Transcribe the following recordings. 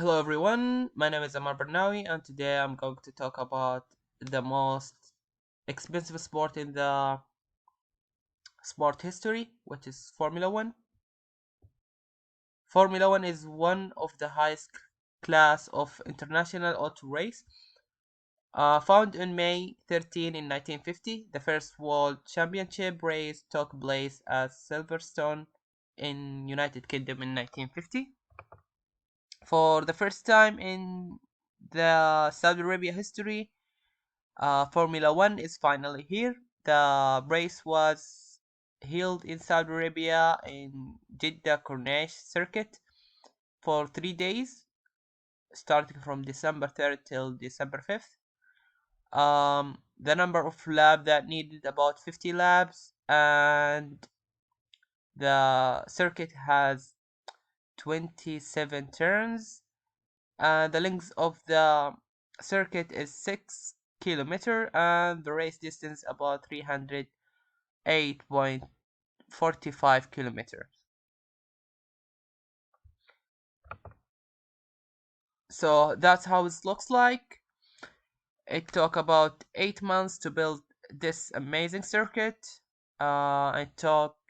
Hello everyone, my name is Amar Barnawi and today I'm going to talk about the most expensive sport in the sport history, which is Formula One. Formula One is one of the highest class of international auto race. Found on May 13 in 1950, the first World Championship race took place at Silverstone in United Kingdom in 1950. For the first time in the Saudi Arabia history, Formula One is finally here. The race was held in Saudi Arabia in Jeddah Corniche circuit for 3 days, starting from December 3rd till December 5th. The number of laps that needed about 50 laps, and the circuit has 27 turns. The length of the circuit is 6 km, and the race distance about 308.45 kilometers. So that's how it looks like. It took about 8 months to build this amazing circuit.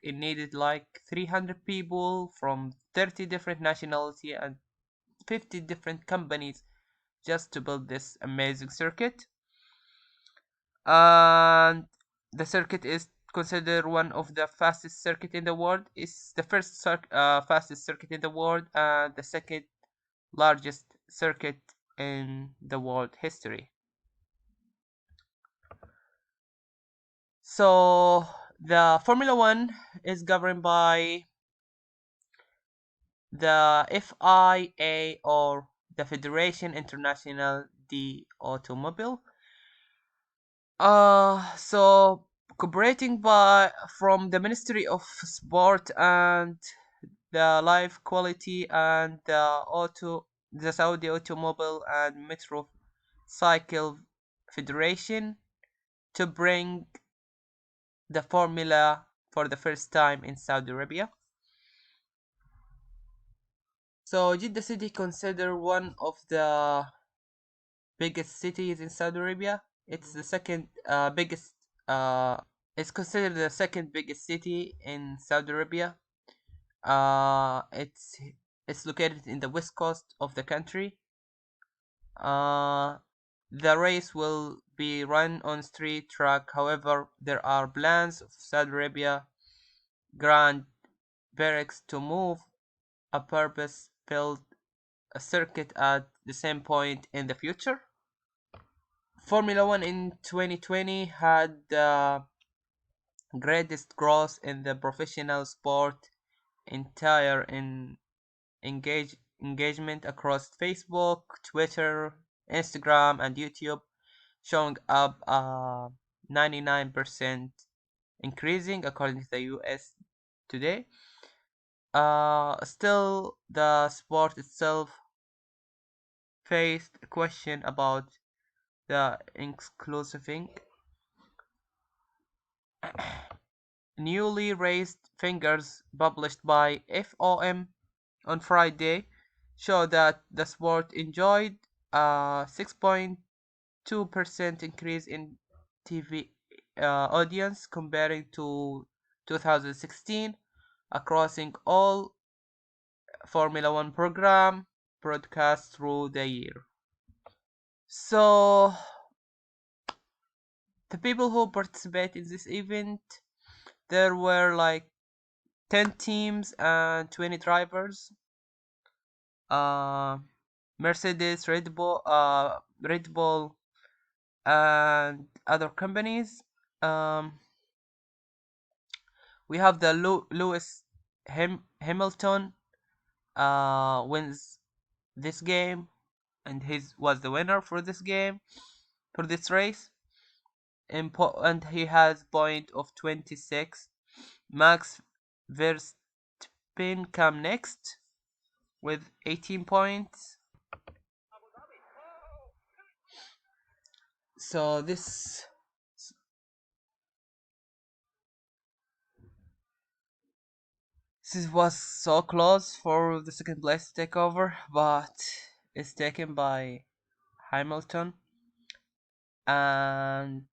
It needed like 300 people from 30 different nationality and 50 different companies just to build this amazing circuit. And the circuit is considered one of the fastest circuit in the world. It's the fastest circuit in the world and the second largest circuit in the world history. So the Formula One is governed by the FIA, or the Federation Internationale de Automobile. So cooperating by from the Ministry of Sport and the Life Quality and the Saudi Automobile and Motorcycle Federation to bring the formula for the first time in Saudi Arabia. So Jeddah City considered one of the biggest cities in Saudi Arabia. It's the second biggest. It's considered the second biggest city in Saudi Arabia. Uh, it's it's located in the west coast of the country. Uh, the race will be run on street track. However, there are plans of Saudi Arabia Grand Prix to move a purpose-built circuit at the same point in the future. Formula One in 2020 had the greatest growth in the professional sport entire in engagement across Facebook, Twitter, Instagram, and YouTube, showing up 99% increasing according to the US Today. Still, the sport itself faced a question about the exclusiving. Newly raised figures published by FOM on Friday show that the sport enjoyed a 6.2% increase in TV audience comparing to 2016, across all Formula One program broadcast through the year. So the people who participate in this event, there were like 10 teams and 20 drivers. Uh, Mercedes, Red Bull, and other companies. Um, we have the Lewis Hamilton wins this game, and his was the winner for this game, for this race. And he has point of 26. Max Verstappen come next with 18 points. So this was so close for the second place to take over, but is taken by Hamilton, and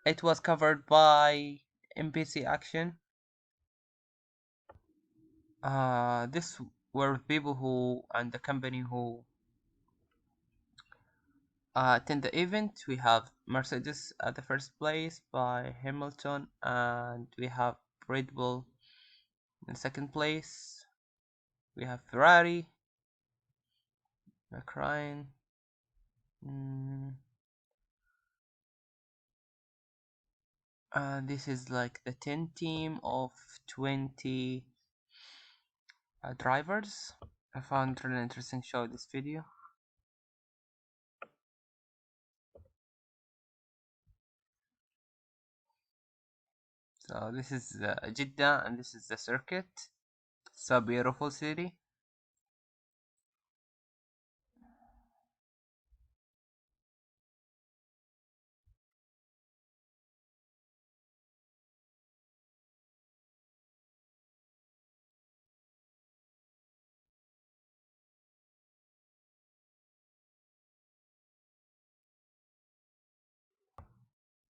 it was covered by NBC Action. This were people who and the company who attend the event. We have Mercedes at the first place by Hamilton, and we have Red Bull in second place. We have Ferrari, McLaren. Mm, this is like the 10 team of 20 drivers. I found it really interesting to show this video. So this is Jeddah, and this is the circuit. It's a beautiful city.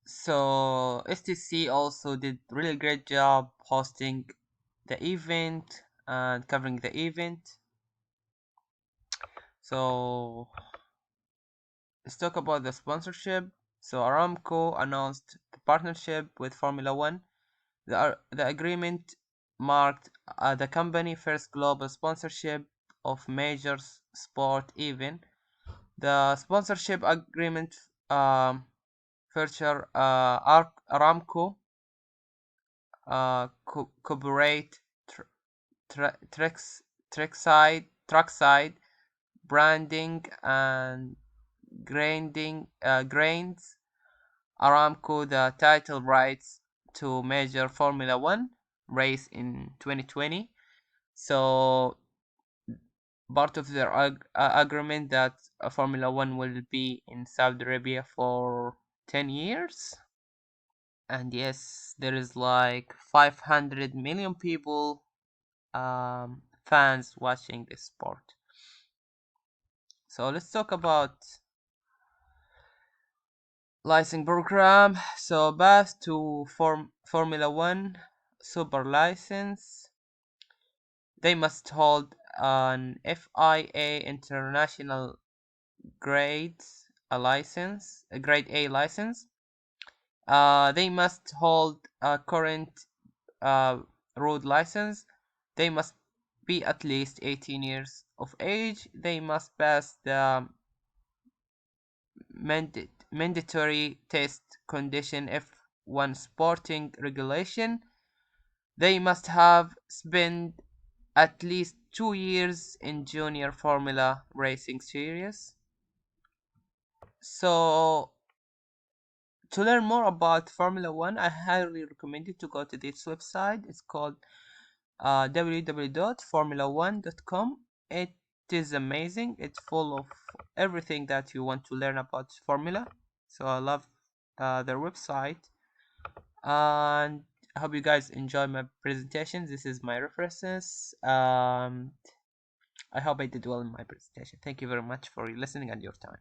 So STC also did really great job hosting the event and covering the event. So let's talk about the sponsorship. So Aramco announced the partnership with Formula One. The agreement marked the company's first global sponsorship of major sport event. The sponsorship agreement feature Aramco corporate trackside branding and grains Aramco the title rights to major Formula One race in 2020. So part of their agreement that Formula One will be in Saudi Arabia for 10 years. And yes, there is like 500 million people, fans watching this sport. So let's talk about licensing program. So path to Formula One super license. They must hold an FIA international grade a grade A license. They must hold a current road license. They must be at least 18 years of age. They must pass the mandatory test condition F1 sporting regulation. They must have spent at least 2 years in junior formula racing series. So to learn more about Formula One, I highly recommend you to go to this website. It's called www.formula1.com. It is amazing. It's full of everything that you want to learn about Formula. So I love their website, and I hope you guys enjoy my presentation. This is my references. I hope I did well in my presentation. Thank you very much for listening and your time.